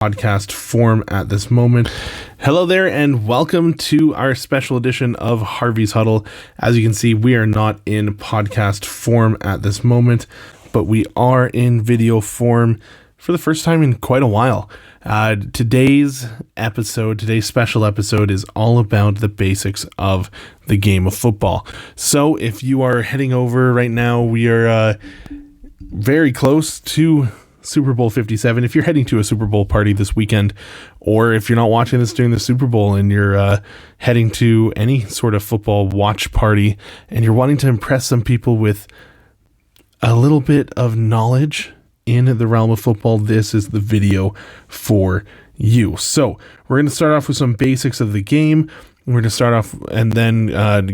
podcast form at this moment. Hello there and welcome to our special edition of Harvey's Huddle. As you can see, we are not in podcast form at this moment, but we are in video form for the first time in quite a while. Today's special episode is all about the basics of the game of football. So if you are heading over right now, we are very close to Super Bowl 57. If you're heading to a Super Bowl party this weekend, or if you're not watching this during the Super Bowl and you're heading to any sort of football watch party and you're wanting to impress some people with a little bit of knowledge in the realm of football, this is the video for you. So we're going to start off with some basics of the game. We're going to start off and then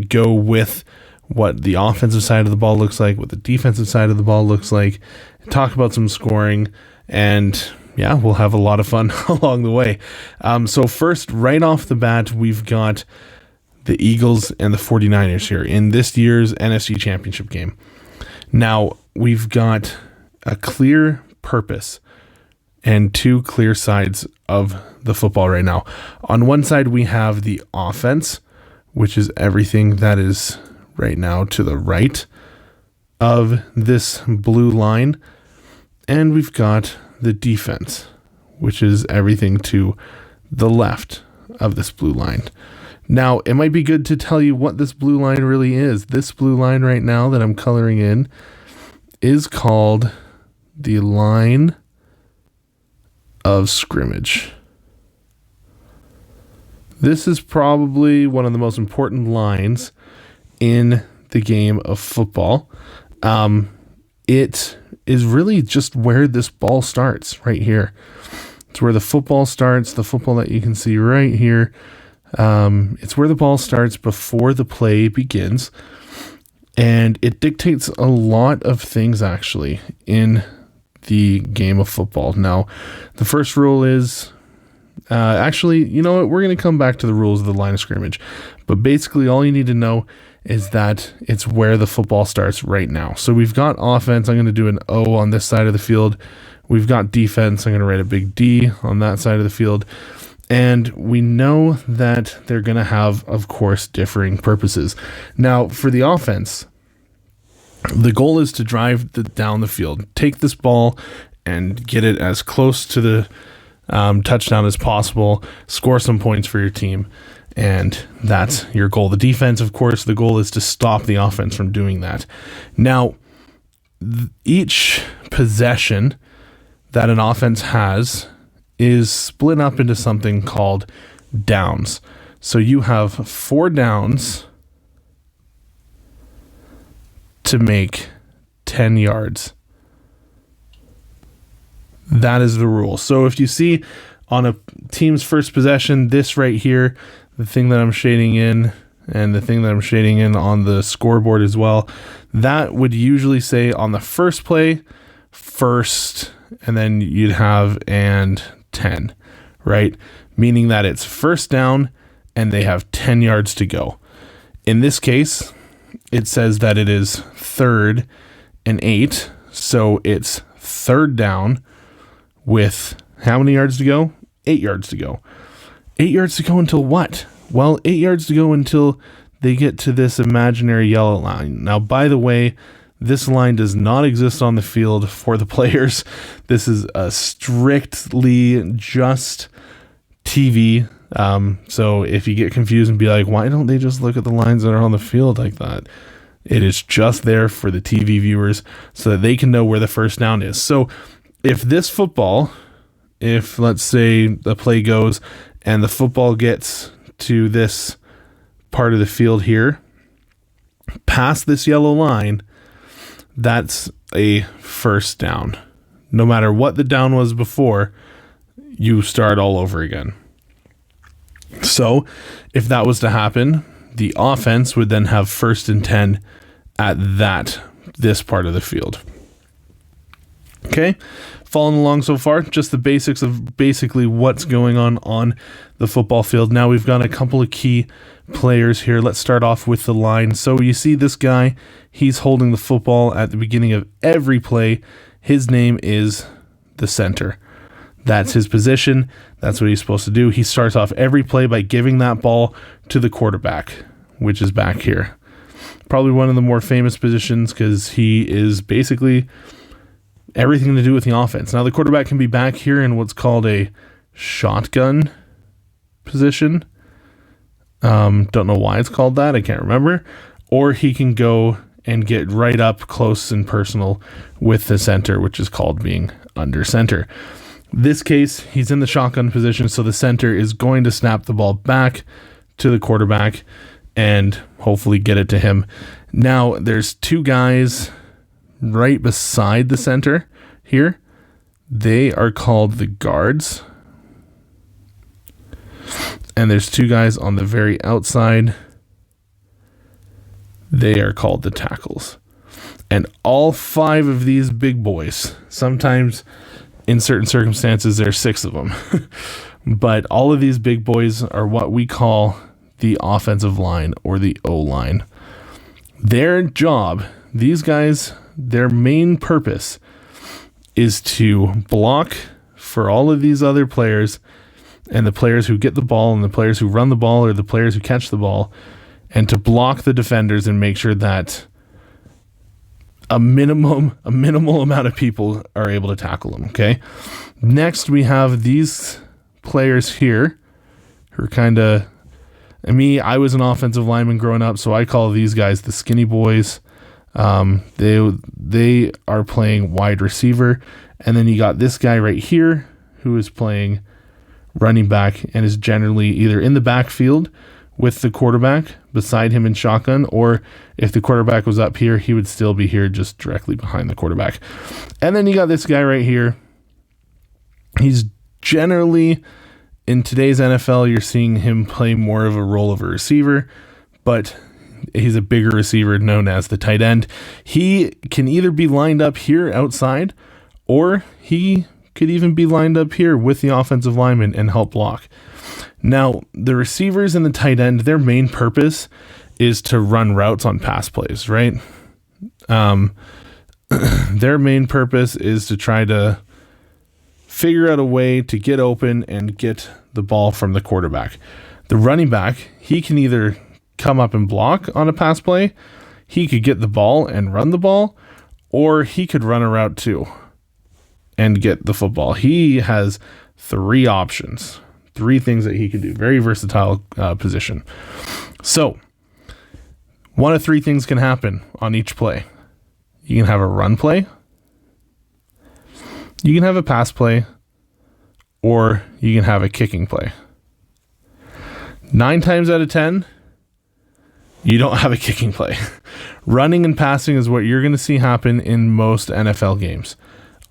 go with what the offensive side of the ball looks like, what the defensive side of the ball looks like, talk about some scoring, and yeah, we'll have a lot of fun along the way. So first, right off the bat, we've got the Eagles and the 49ers here in this year's NFC Championship game. Now, we've got a clear purpose and two clear sides of the football right now. On one side, we have the offense, which is everything that is right now to the right of this blue line, and we've got the defense, which is everything to the left of this blue line. Now, it might be good to tell you what this blue line really is. This blue line right now that I'm coloring in is called the line of scrimmage. This is probably one of the most important lines in the game of football. It is really just where this ball starts, right here. It's where the football starts, the football that you can see right here. It's where the ball starts before the play begins. And it dictates a lot of things, actually, in the game of football. Now, the first rule is, actually, you know what? We're going to come back to the rules of the line of scrimmage. But basically, all you need to know is that it's where the football starts right now. So we've got offense. I'm going to do an O on this side of the field. We've got defense. I'm going to write a big D on that side of the field. And we know that they're going to have, of course, differing purposes. Now, for the offense, the goal is to drive down the field, take this ball and get it as close to the touchdown as possible, score some points for your team. And that's your goal. The defense, of course, the goal is to stop the offense from doing that. Now, each possession that an offense has is split up into something called downs. So you have 4 downs to make 10 yards. That is the rule. So if you see on a team's first possession, this right here, the thing that I'm shading in and the thing that I'm shading in on the scoreboard as well, that would usually say on the first play, first, and then you'd have and 10, right? Meaning that it's first down and they have 10 yards to go. In this case, it says that it is 3rd and 8, so it's 3rd down with how many yards to go? 8 yards to go. 8 yards to go until what? Well, 8 yards to go until they get to this imaginary yellow line. Now, by the way, this line does not exist on the field for the players. This is a strictly just TV. So if you get confused and be like, why don't they just look at the lines that are on the field like that? It is just there for the TV viewers so that they can know where the first down is. So if this football, if let's say the play goes and the football gets to this part of the field here, past this yellow line, that's a first down. No matter what the down was before, you start all over again. So if that was to happen, the offense would then have 1st and 10 at this part of the field. Okay, following along so far, just the basics of basically what's going on the football field. Now we've got a couple of key players here. Let's start off with the line. So you see this guy, he's holding the football at the beginning of every play. His name is the center. That's his position. That's what he's supposed to do. He starts off every play by giving that ball to the quarterback, which is back here. Probably one of the more famous positions because he is basically everything to do with the offense. Now, the quarterback can be back here in what's called a shotgun position. Don't know why it's called that. I can't remember. Or he can go and get right up close and personal with the center, which is called being under center. This case, he's in the shotgun position, so the center is going to snap the ball back to the quarterback and hopefully get it to him. Now, there's two guys right beside the center here. They are called the guards. And there's two guys on the very outside. They are called the tackles. And all five of these big boys, sometimes in certain circumstances, there's six of them. But all of these big boys are what we call the offensive line or the O-line. Their job, these guys, their main purpose is to block for all of these other players and the players who get the ball and the players who run the ball or the players who catch the ball, and to block the defenders and make sure that a minimal amount of people are able to tackle them, okay? Next, we have these players here who are kind of... I was an offensive lineman growing up, so I call these guys the skinny boys. They are playing wide receiver. And then you got this guy right here who is playing running back and is generally either in the backfield with the quarterback beside him in shotgun, or if the quarterback was up here, he would still be here just directly behind the quarterback. And then you got this guy right here. He's generally, in today's NFL, you're seeing him play more of a role of a receiver, but he's a bigger receiver known as the tight end. He can either be lined up here outside, or he could even be lined up here with the offensive lineman and help block. Now, the receivers and the tight end, their main purpose is to run routes on pass plays, right? Their main purpose is to try to figure out a way to get open and get the ball from the quarterback. The running back, he can either come up and block on a pass play, he could get the ball and run the ball, or he could run a route too and get the football. He has three options, three things that he can do. Very versatile position. So, one of three things can happen on each play. You can have a run play, you can have a pass play, or you can have a kicking play. 9 times out of 10, you don't have a kicking play. Running and passing is what you're going to see happen in most NFL games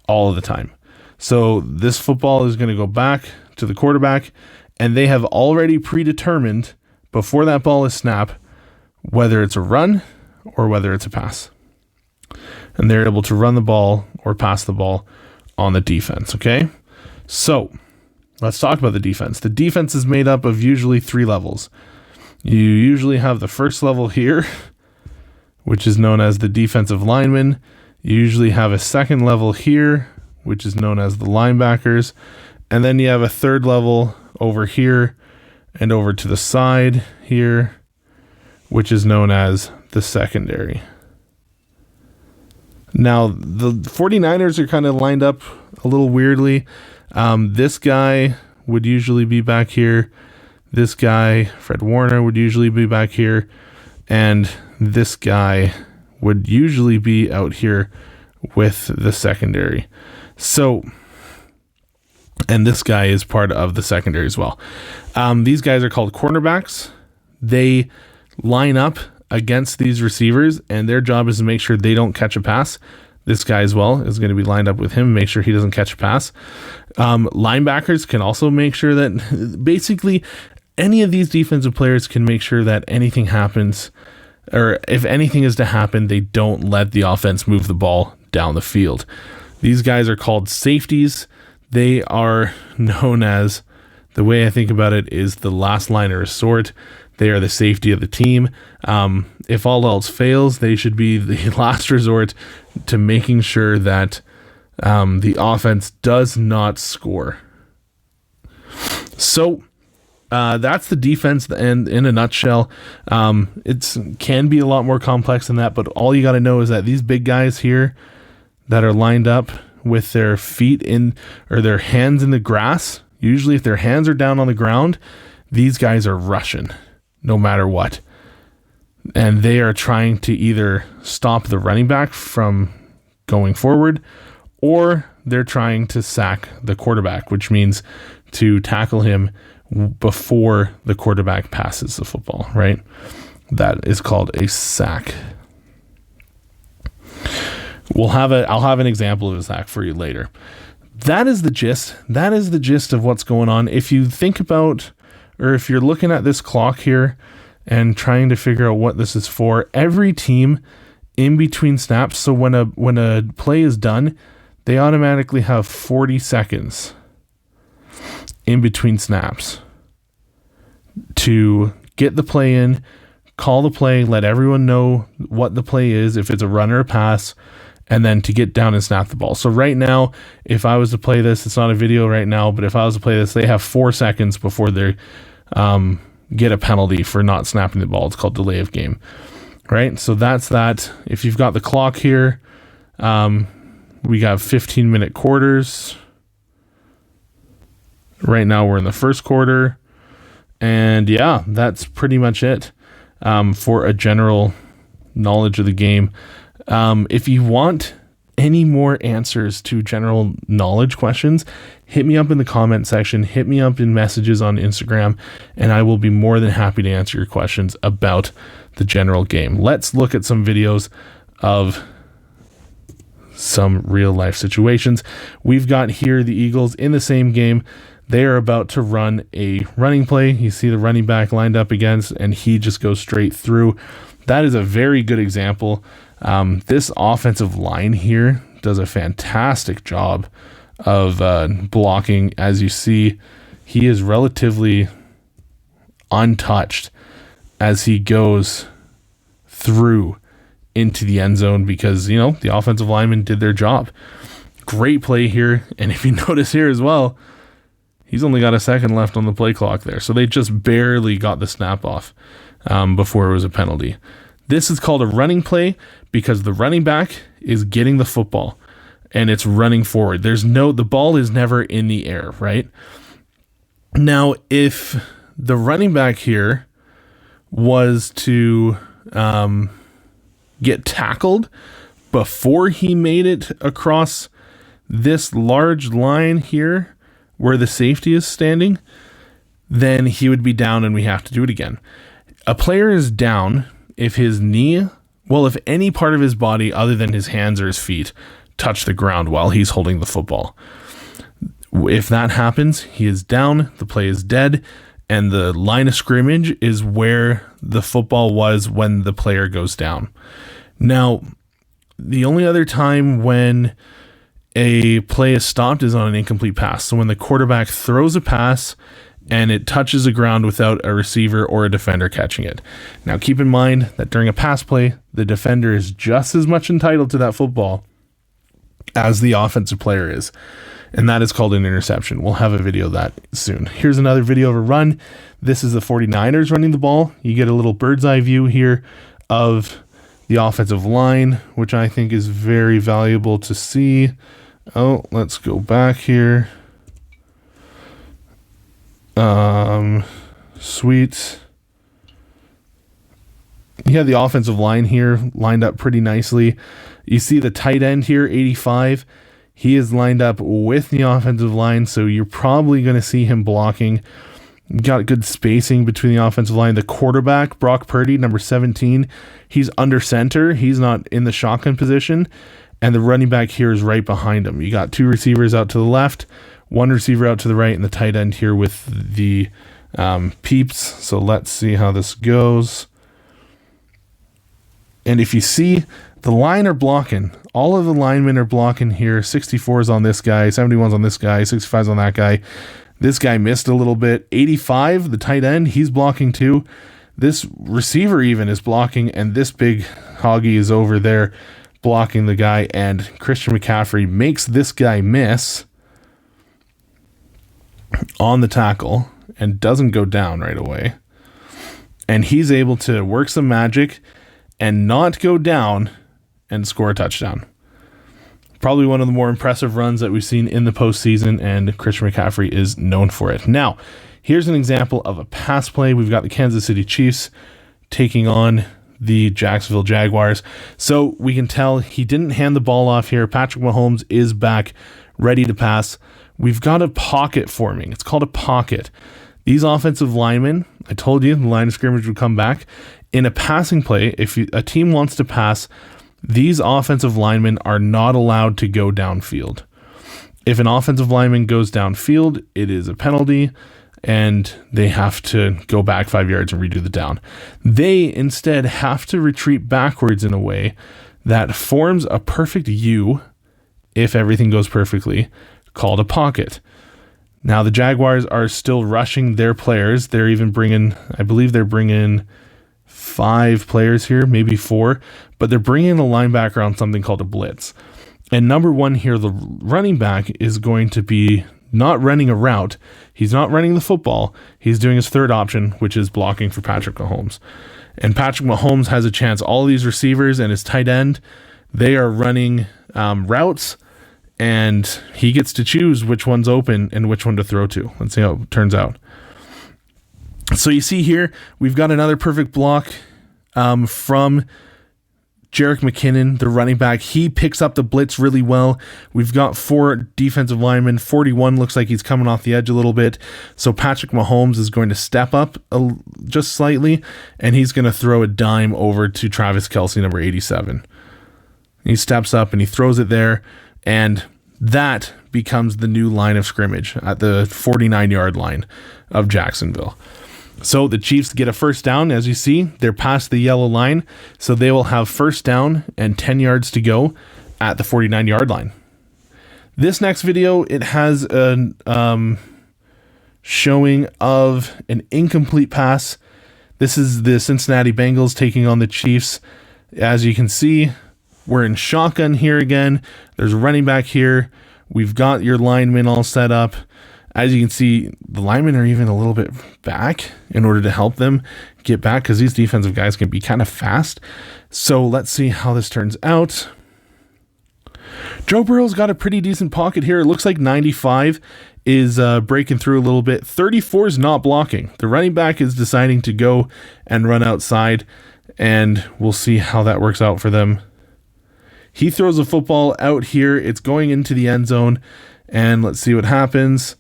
all of the time. So this football is going to go back to the quarterback, and they have already predetermined before that ball is snapped whether it's a run or whether it's a pass. And they're able to run the ball or pass the ball on the defense, okay? So let's talk about the defense. The defense is made up of usually 3 levels. You usually have the first level here, which is known as the defensive lineman. You usually have a second level here, which is known as the linebackers. And then you have a third level over here and over to the side here, which is known as the secondary. Now, the 49ers are kind of lined up a little weirdly. This guy would usually be back here. This guy, Fred Warner, would usually be back here. And this guy would usually be out here with the secondary. So, and this guy is part of the secondary as well. These guys are called cornerbacks. They line up against these receivers, and their job is to make sure they don't catch a pass. This guy as well is going to be lined up with him, make sure he doesn't catch a pass. Linebackers can also make sure that basically any of these defensive players can make sure that anything happens, or if anything is to happen, they don't let the offense move the ball down the field. These guys are called safeties. They are known as, the way I think about it, is the last line of resort. They are the safety of the team. If all else fails, they should be the last resort to making sure that the offense does not score. So that's the defense and in a nutshell. It can be a lot more complex than that, but all you got to know is that these big guys here that are lined up with their feet in or their hands in the grass, usually if their hands are down on the ground, these guys are rushing no matter what. And they are trying to either stop the running back from going forward, or they're trying to sack the quarterback, which means to tackle him before the quarterback passes the football, right? That is called a sack. I'll have an example of a sack for you later. That is the gist. That is the gist of what's going on. If you think about, or if you're looking at this clock here and trying to figure out what this is for, every team in between snaps, so when a play is done, they automatically have 40 seconds in between snaps to get the play in, call the play, let everyone know what the play is, if it's a run or a pass, and then to get down and snap the ball. So right now, if I was to play this, it's not a video right now, but if I was to play this, they have 4 seconds before they get a penalty for not snapping the ball. It's called delay of game, right? So that's that. If you've got the clock here, we got 15-minute quarters. Right now we're in the first quarter. And yeah, that's pretty much it for a general knowledge of the game. If you want any more answers to general knowledge questions, hit me up in the comment section, hit me up in messages on Instagram, and I will be more than happy to answer your questions about the general game. Let's look at some videos of some real life situations. We've got here the Eagles in the same game. They are about to run a running play. You see the running back lined up against, and he just goes straight through. That is a very good example. This offensive line here does a fantastic job of blocking. As you see, he is relatively untouched as he goes through into the end zone because, you know, the offensive linemen did their job. Great play here. And if you notice here as well, he's only got a second left on the play clock there. So they just barely got the snap off before it was a penalty. This is called a running play because the running back is getting the football and it's running forward. The ball is never in the air, right? Now, if the running back here was to get tackled before he made it across this large line here where the safety is standing, then he would be down and we have to do it again. A player is down if his knee, if any part of his body other than his hands or his feet touch the ground while he's holding the football. If that happens, he is down, the play is dead, and the line of scrimmage is where the football was when the player goes down. Now, the only other time when a play is stopped is on an incomplete pass. So when the quarterback throws a pass and it touches the ground without a receiver or a defender catching it. Now, keep in mind that during a pass play, the defender is just as much entitled to that football as the offensive player is. And that is called an interception. We'll have a video of that soon. Here's another video of a run. This is the 49ers running the ball. You get a little bird's eye view here of the offensive line, which I think is very valuable to see. Oh, let's go back here. Sweet. You have the offensive line here lined up pretty nicely. You see the tight end here, 85. He is lined up with the offensive line, so you're probably going to see him blocking. Got good spacing between the offensive line. The quarterback, Brock Purdy, number 17, he's under center. He's not in the shotgun position. And the running back here is right behind him. You got 2 receivers out to the left, 1 receiver out to the right, and the tight end here with the peeps. So let's see how this goes. And if you see, the line are blocking. All of the linemen are blocking here. 64's on this guy, 71's on this guy, 65's on that guy. This guy missed a little bit. 85, the tight end, he's blocking too. This receiver even is blocking, and this big hoggy is over there blocking the guy, and Christian McCaffrey makes this guy miss on the tackle. and doesn't go down right away. And he's able to work some magic and not go down and score a touchdown. Probably one of the more impressive runs that we've seen in the postseason, and Christian McCaffrey is known for it. Now, here's an example of a pass play. We've got the Kansas City Chiefs taking on the Jacksonville Jaguars. So we can tell he didn't hand the ball off here. Patrick Mahomes is back, ready to pass. We've got a pocket forming. It's called a pocket. These offensive linemen, I told you the line of scrimmage would come back. In a passing play, if a team wants to pass, these offensive linemen are not allowed to go downfield. If an offensive lineman goes downfield, it is a penalty, and they have to go back 5 yards and redo the down. They instead have to retreat backwards in a way that forms a perfect U, if everything goes perfectly, called a pocket. Now, the Jaguars are still rushing their players. They're even bringing, I believe they're bringing 5 players here, maybe 4, but they're bringing a linebacker on something called a blitz. And number 1 here, the running back is going to be not running a route. He's not running the football. He's doing his third option, which is blocking for Patrick Mahomes. And Patrick Mahomes has a chance. All these receivers and his tight end, they are running routes, and he gets to choose which one's open and which one to throw to. Let's see how it turns out. So you see here, we've got another perfect block from Jerick McKinnon, the running back. He picks up the blitz really well. We've got 4 defensive linemen. 41 looks like he's coming off the edge a little bit. So Patrick Mahomes is going to step up just slightly, and he's going to throw a dime over to Travis Kelce, number 87. He steps up and he throws it there, and that becomes the new line of scrimmage at the 49-yard line of Jacksonville. So the Chiefs get a first down. As you see, they're past the yellow line, so they will have first down and 10 yards to go at the 49-yard line. This next video, it has a showing of an incomplete pass. This is the Cincinnati Bengals taking on the Chiefs. As you can see, we're in shotgun here again. There's a running back here. We've got your linemen all set up. As you can see, the linemen are even a little bit back in order to help them get back, because these defensive guys can be kind of fast. So let's see how this turns out. Joe Burrow's got a pretty decent pocket here. It looks like 95 is breaking through a little bit. 34 is not blocking. The running back is deciding to go and run outside, and we'll see how that works out for them. He throws a football out here. It's going into the end zone, and let's see what happens.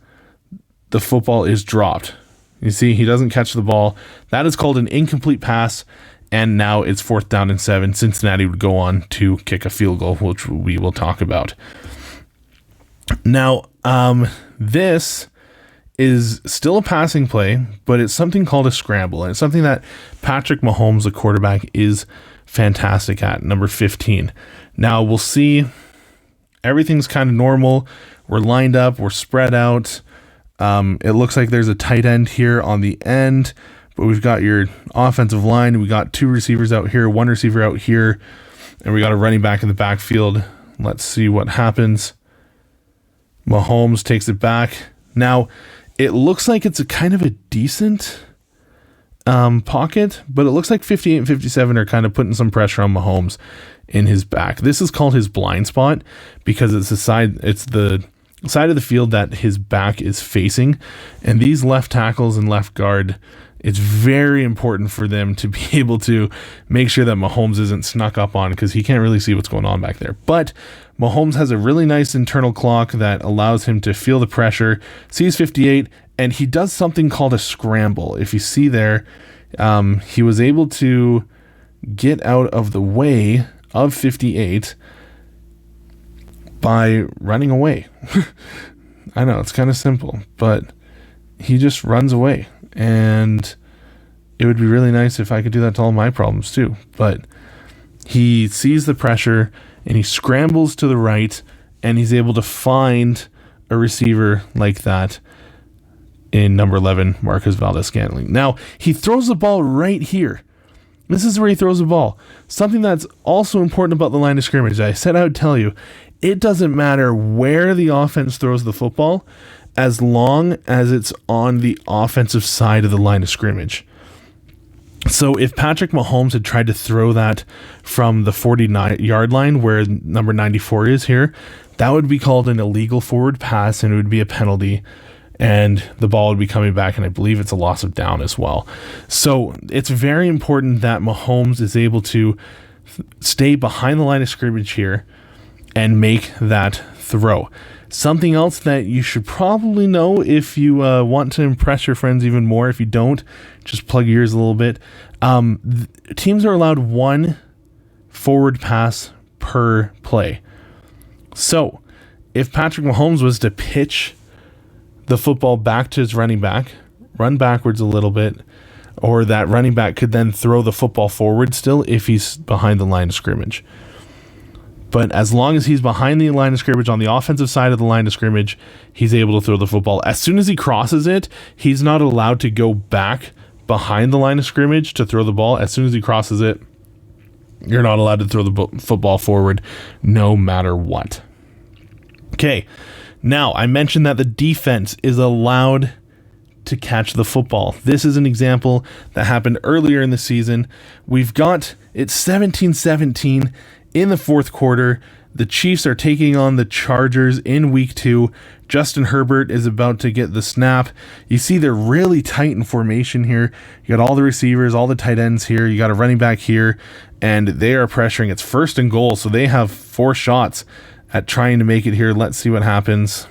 The football is dropped. You see, he doesn't catch the ball. That is called an incomplete pass, and now it's 4th down and 7. Cincinnati would go on to kick a field goal, which we will talk about. Now, this is still a passing play, but it's something called a scramble, and it's something that Patrick Mahomes, the quarterback, is fantastic at, number 15. Now, we'll see everything's kind of normal. We're lined up. We're spread out. It looks like there's a tight end here on the end, but we've got your offensive line. We got 2 receivers out here, 1 receiver out here, and we got a running back in the backfield. Let's see what happens. Mahomes takes it back. Now, it looks like it's a kind of a decent pocket, but it looks like 58 and 57 are kind of putting some pressure on Mahomes in his back. This is called his blind spot because it's the side of the field that his back is facing, and these left tackles and left guard, it's very important for them to be able to make sure that Mahomes isn't snuck up on, because he can't really see what's going on back there. But Mahomes has a really nice internal clock that allows him to feel the pressure, sees 58, and he does something called a scramble. If you see there, he was able to get out of the way of 58 by running away. I know, it's kind of simple, but he just runs away, and it would be really nice if I could do that to all my problems too. But he sees the pressure and he scrambles to the right, and he's able to find a receiver like that in number 11, Marquez Valdes-Scantling. Now, he throws the ball right here. This is where he throws the ball. Something that's also important about the line of scrimmage, I said I would tell you, it doesn't matter where the offense throws the football, as long as it's on the offensive side of the line of scrimmage. So if Patrick Mahomes had tried to throw that from the 49-yard line where number 94 is here, that would be called an illegal forward pass, and it would be a penalty, and the ball would be coming back, and I believe it's a loss of down as well. So it's very important that Mahomes is able to stay behind the line of scrimmage here and make that throw. Something else that you should probably know if you want to impress your friends even more. If you don't, just plug your ears a little bit. Teams are allowed one forward pass per play. So if Patrick Mahomes was to pitch the football back to his running back, run backwards a little bit, or that running back could then throw the football forward still if he's behind the line of scrimmage. But as long as he's behind the line of scrimmage on the offensive side of the line of scrimmage, he's able to throw the football. As soon as he crosses it, he's not allowed to go back behind the line of scrimmage to throw the ball. As soon as he crosses it, you're not allowed to throw the football forward no matter what. Okay, now I mentioned that the defense is allowed to catch the football. This is an example that happened earlier in the season. We've got it's 17-17 in the fourth quarter. The Chiefs are taking on the Chargers in week 2. Justin Herbert is about to get the snap. You see they're really tight in formation here. You got all the receivers, all the tight ends here. You got a running back here, and they are pressuring. It's 1st and goal, so they have 4 shots at trying to make it here. Let's see what happens.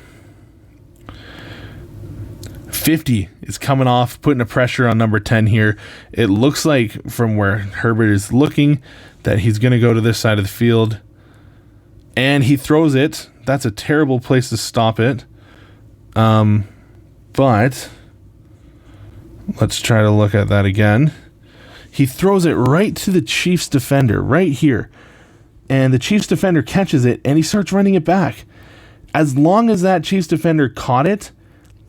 50 is coming off, putting a pressure on number 10 here. It looks like from where Herbert is looking that he's going to go to this side of the field. And he throws it. That's a terrible place to stop it. But let's try to look at that again. He throws it right to the Chiefs defender, right here. And the Chiefs defender catches it, and he starts running it back. As long as that Chiefs defender caught it,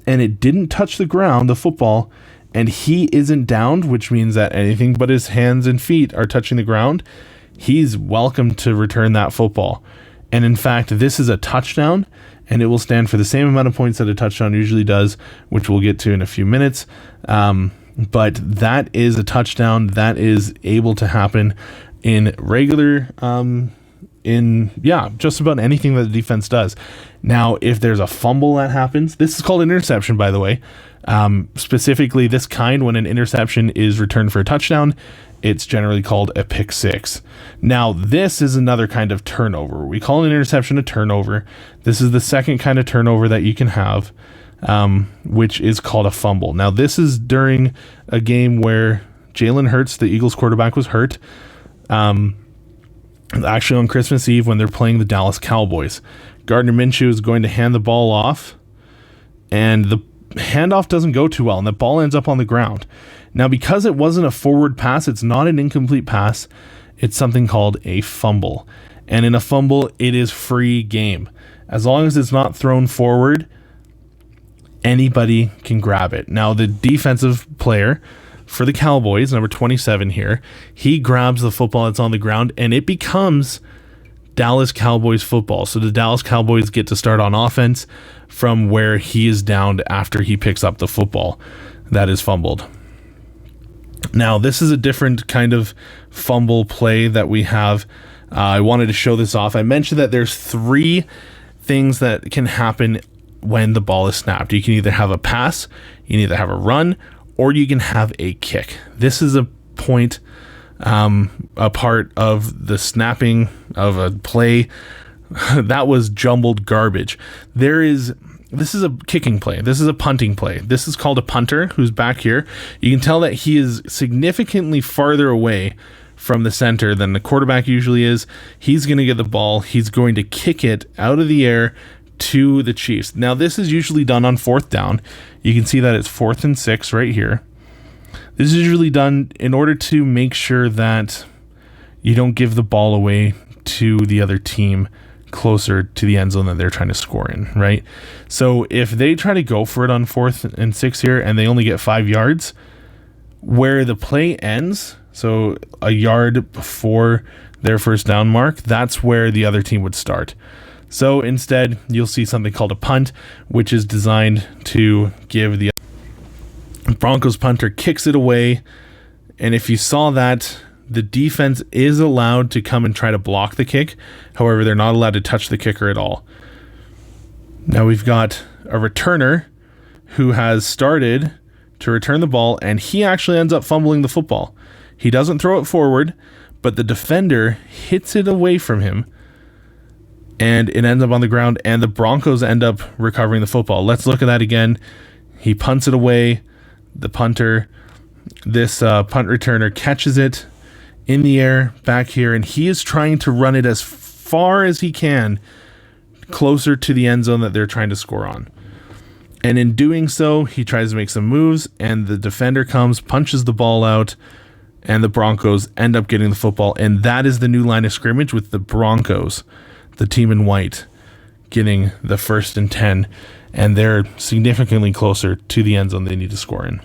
and it didn't touch the ground, the football, and he isn't downed, which means that anything but his hands and feet are touching the ground, he's welcome to return that football. And in fact, this is a touchdown, and it will stand for the same amount of points that a touchdown usually does, which we'll get to in a few minutes. But that is a touchdown that is able to happen in regular, just about anything that the defense does. Now, if there's a fumble that happens, this is called an interception, by the way. Specifically, this kind, when an interception is returned for a touchdown, it's generally called a pick six. Now, this is another kind of turnover. We call an interception a turnover. This is the second kind of turnover that you can have, which is called a fumble. Now, this is during a game where Jalen Hurts, the Eagles quarterback, was hurt. Actually on Christmas Eve when they're playing the Dallas Cowboys. Gardner Minshew is going to hand the ball off, and the handoff doesn't go too well, and the ball ends up on the ground. Now, because it wasn't a forward pass, it's not an incomplete pass. It's something called a fumble. And in a fumble, it is free game. As long as it's not thrown forward, anybody can grab it. Now, the defensive player for the Cowboys, number 27 here, he grabs the football that's on the ground, and it becomes Dallas Cowboys football. So the Dallas Cowboys get to start on offense from where he is downed after he picks up the football that is fumbled. Now, this is a different kind of fumble play that we have. I wanted to show this off. I mentioned that there's 3 things that can happen when the ball is snapped. You can either have a pass, you can either have a run, or you can have a kick. This is a point, a part of the snapping of a play that was jumbled garbage. This is a kicking play. This is a punting play. This is called a punter, who's back here. You can tell that he is significantly farther away from the center than the quarterback usually is. He's going to get the ball. He's going to kick it out of the air to the Chiefs. Now, this is usually done on 4th down. You can see that it's 4th and 6 right here. This is usually done in order to make sure that you don't give the ball away to the other team closer to the end zone that they're trying to score in, right? So if they try to go for it on 4th and 6 here and they only get 5 yards, where the play ends, so a yard before their first down mark, that's where the other team would start. So instead, you'll see something called a punt, which is designed to give the Broncos punter kicks it away. And if you saw that, the defense is allowed to come and try to block the kick. However, they're not allowed to touch the kicker at all. Now we've got a returner who has started to return the ball, and he actually ends up fumbling the football. He doesn't throw it forward, but the defender hits it away from him, and it ends up on the ground, and the Broncos end up recovering the football. Let's look at that again. He punts it away. The punter, this punt returner, catches it in the air back here, and he is trying to run it as far as he can closer to the end zone that they're trying to score on. And in doing so, he tries to make some moves, and the defender comes, punches the ball out, and the Broncos end up getting the football. And that is the new line of scrimmage, with the Broncos, the team in white, getting the 1st and 10, and they're significantly closer to the end zone they need to score in.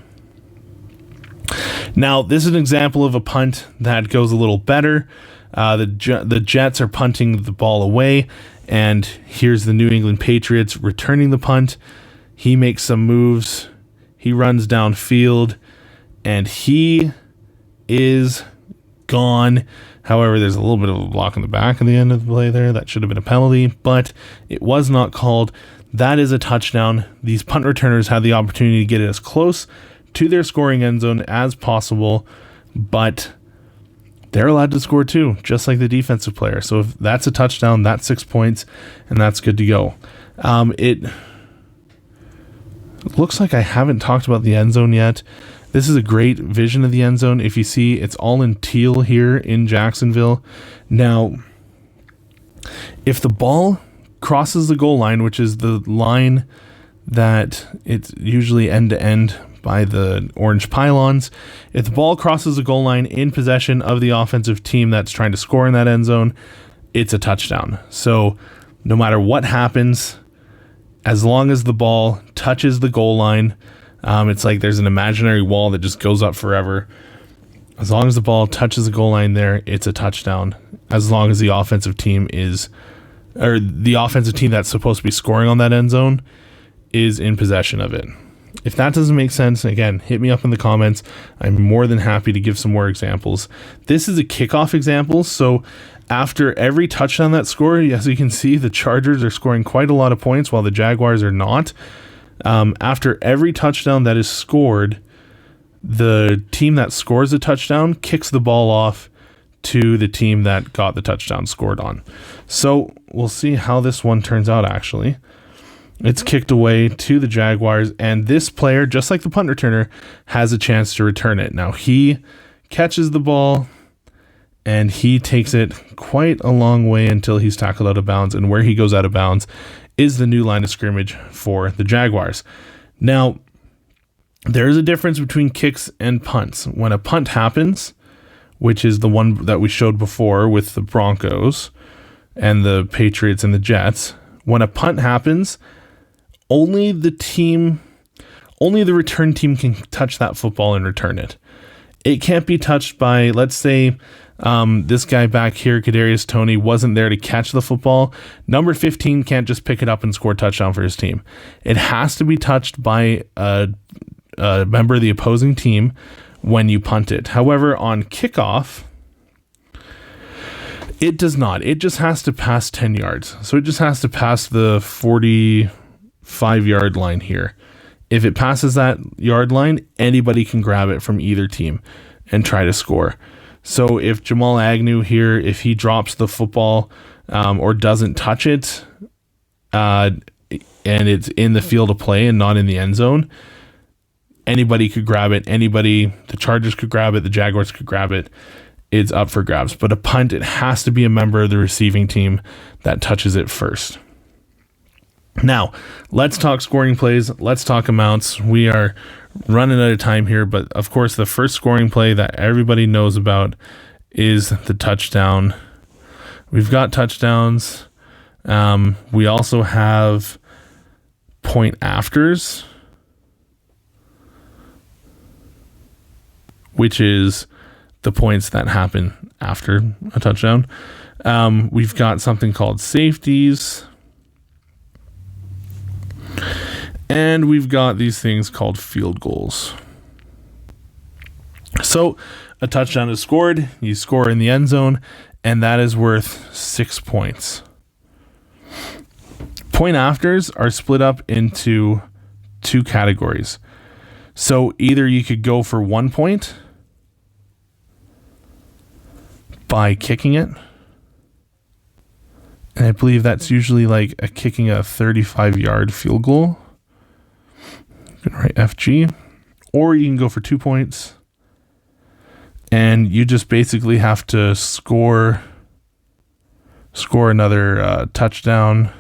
Now, this is an example of a punt that goes a little better. The Jets are punting the ball away, and here's the New England Patriots returning the punt. He makes some moves. He runs downfield, and he is gone. However, there's a little bit of a block in the back at the end of the play there. That should have been a penalty, but it was not called. That is a touchdown. These punt returners had the opportunity to get it as close to their scoring end zone as possible, but they're allowed to score too, just like the defensive player. So if that's a touchdown, that's 6 points, and that's good to go. It looks like I haven't talked about the end zone yet. This is a great vision of the end zone. If you see, it's all in teal here in Jacksonville. Now, if the ball crosses the goal line, which is the line that it's usually end to end by the orange pylons, if the ball crosses the goal line in possession of the offensive team that's trying to score in that end zone, it's a touchdown. So no matter what happens, as long as the ball touches the goal line, it's like there's an imaginary wall that just goes up forever. As long as the ball touches the goal line there, it's a touchdown. As long as the offensive team that's supposed to be scoring on that end zone is in possession of it. If that doesn't make sense, again, hit me up in the comments. I'm more than happy to give some more examples. This is a kickoff example, so after every touchdown that scored, as you can see, the Chargers are scoring quite a lot of points while the Jaguars are not. After every touchdown that is scored, the team that scores a touchdown kicks the ball off to the team that got the touchdown scored on. So we'll see how this one turns out, actually. It's kicked away to the Jaguars, and this player, just like the punt returner, has a chance to return it. Now, he catches the ball, and he takes it quite a long way until he's tackled out of bounds, and where he goes out of bounds is the new line of scrimmage for the Jaguars. Now, there is a difference between kicks and punts. When a punt happens, which is the one that we showed before with the Broncos and the Patriots and the Jets, when a punt happens, only the return team can touch that football and return it. It can't be touched by, let's say, this guy back here, Kadarius Toney, wasn't there to catch the football. Number 15 can't just pick it up and score a touchdown for his team. It has to be touched by a member of the opposing team when you punt it. However, on kickoff, it does not. It just has to pass 10 yards. So it just has to pass the 45-yard line here. If it passes that yard line, anybody can grab it from either team and try to score. So if Jamal Agnew here, if he drops the football or doesn't touch it and it's in the field of play and not in the end zone, anybody could grab it. The Chargers could grab it. The Jaguars could grab it. It's up for grabs. But a punt, it has to be a member of the receiving team that touches it first. Now, let's talk scoring plays. Let's talk amounts. We are running out of time here, but of course, the first scoring play that everybody knows about is the touchdown. We've got touchdowns. We also have point afters, which is the points that happen after a touchdown. We've got something called safeties. And we've got these things called field goals. So a touchdown is scored, you score in the end zone, and that is worth 6 points. Point afters are split up into 2 categories. So either you could go for 1 point by kicking it, and I believe that's usually like kicking a 35-yard field goal. You can write FG. Or you can go for 2 points, and you just basically have to score another touchdown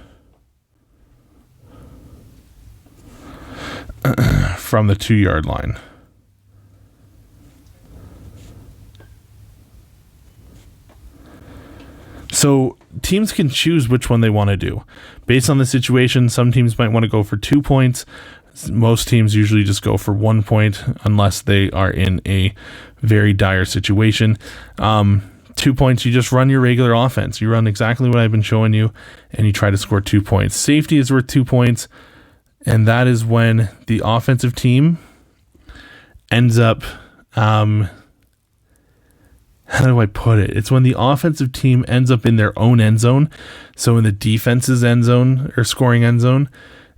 from the 2-yard line. So teams can choose which one they want to do. Based on the situation, some teams might want to go for 2 points. Most teams usually just go for 1 point unless they are in a very dire situation. 2 points, you just run your regular offense. You run exactly what I've been showing you, and you try to score 2 points. Safety is worth 2 points, and that is when the offensive team ends up... how do I put it? It's when the offensive team ends up in their own end zone, so in the defense's end zone or scoring end zone,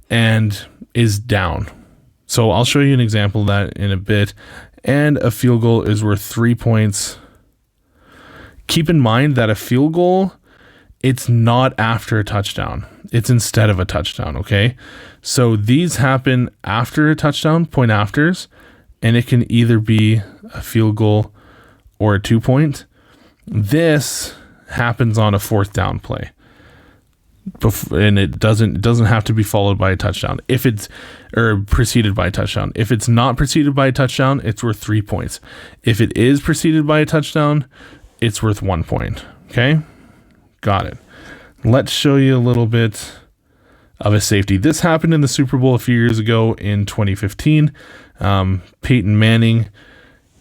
and is down. So I'll show you an example of that in a bit. And a field goal is worth 3 points. Keep in mind that a field goal, it's not after a touchdown. It's instead of a touchdown, okay? So these happen after a touchdown, point afters, and it can either be a field goal or a 2 point. This happens on a 4th down play. And it doesn't have to be followed by a touchdown. If it's preceded by a touchdown. If it's not preceded by a touchdown, it's worth 3 points. If it is preceded by a touchdown, it's worth 1 point. Okay? Got it. Let's show you a little bit of a safety. This happened in the Super Bowl a few years ago in 2015. Peyton Manning,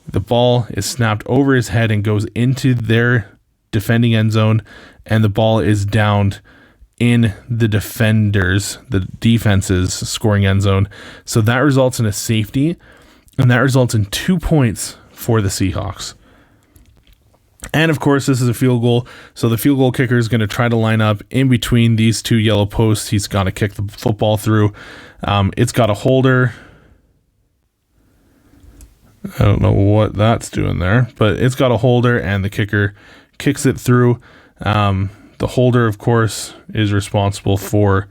the ball is snapped over his head and goes into their defending end zone, and the ball is downed in the defense's scoring end zone. So that results in a safety, and that results in 2 points for the Seahawks. And of course, this is a field goal. So the field goal kicker is going to try to line up in between these 2 yellow posts. He's got to kick the football through. It's got a holder. I don't know what that's doing there, but it's got a holder, and the kicker kicks it through. The holder, of course, is responsible for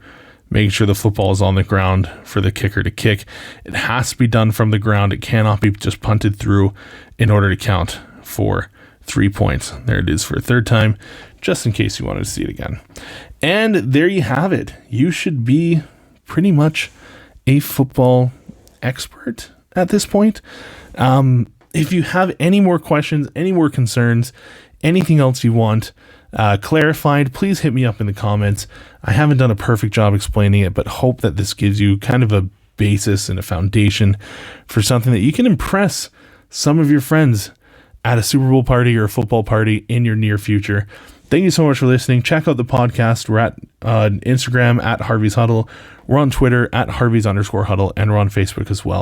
making sure the football is on the ground for the kicker to kick. It has to be done from the ground. It cannot be just punted through in order to count for 3 points. There it is for a 3rd time, just in case you wanted to see it again. And there you have it. You should be pretty much a football expert at this point. If you have any more questions, any more concerns, anything else you want clarified, please hit me up in the comments. I haven't done a perfect job explaining it, but hope that this gives you kind of a basis and a foundation for something that you can impress some of your friends at a Super Bowl party or a football party in your near future. Thank you so much for listening. Check out the podcast. We're at Instagram at Harvey's Huddle. We're on Twitter at Harvey's_Huddle, and we're on Facebook as well.